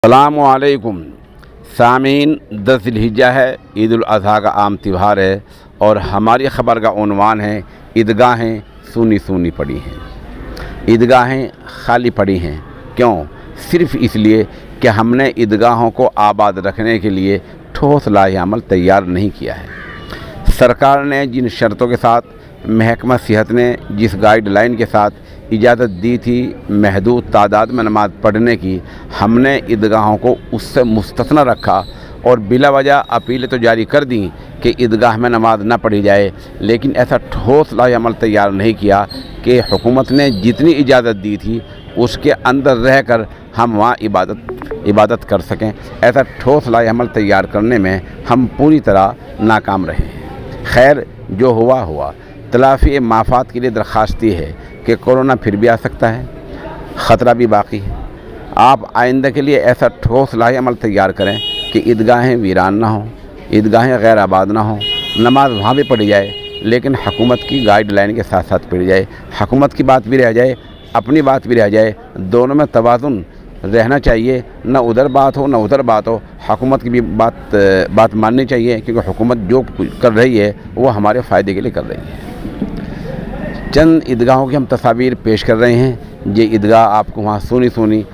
अस्सलामुअलैकुम सामीन 10 ज़िलहिज्जा है, ईद उल अज़हा का आम त्यौहार है और हमारी ख़बर का उन्वान है ईदगाहें सूनी सूनी पड़ी हैं। ईदगाहें खाली पड़ी हैं क्यों? सिर्फ़ इसलिए कि हमने ईदगाहों को आबाद रखने के लिए ठोस लाहे अमल तैयार नहीं किया है। सरकार ने जिन शर्तों के साथ, महकमा सेहत ने जिस गाइडलाइन के साथ इजाज़त दी थी महदूद तादाद में नमाज़ पढ़ने की, हमने ईदगाहों को उससे मुस्तस्ना रखा और बिला वजह अपीलें तो जारी कर दी कि ईदगाह में नमाज न पढ़ी जाए, लेकिन ऐसा ठोस लाहे अमल तैयार नहीं किया कि हुकूमत ने जितनी इजाज़त दी थी उसके अंदर रहकर हम वहाँ इबादत कर सकें। ऐसा ठोस लाहे अमल तैयार करने में हम पूरी तरह नाकाम रहे हैं। खैर, जो हुआ हुआ। तलाफ़ी माफ़ात के लिए दरख्वास्ती है कि कोरोना फिर भी आ सकता है, ख़तरा भी बाकी है। आप आइंदा के लिए ऐसा ठोस लाहे अमल तैयार करें कि ईदगाहें वीरान ना हों, ईदगाहें गैर आबाद ना हों, नमाज वहाँ भी पढ़ी जाए लेकिन हुकूमत की गाइडलाइन के साथ साथ पढ़ी जाए। हुकूमत की बात भी रह जाए, अपनी बात भी रह जाए, दोनों में तवाज़ुन रहना चाहिए। न उधर बात हो न उधर बात हो, हुकूमत की भी बात माननी चाहिए क्योंकि हुकूमत जो कर रही है वो हमारे फ़ायदे के लिए कर रही है। चंद ईदगाहों की हम तस्वीर पेश कर रहे हैं। ये ईदगाह आपको वहाँ सूनी सूनी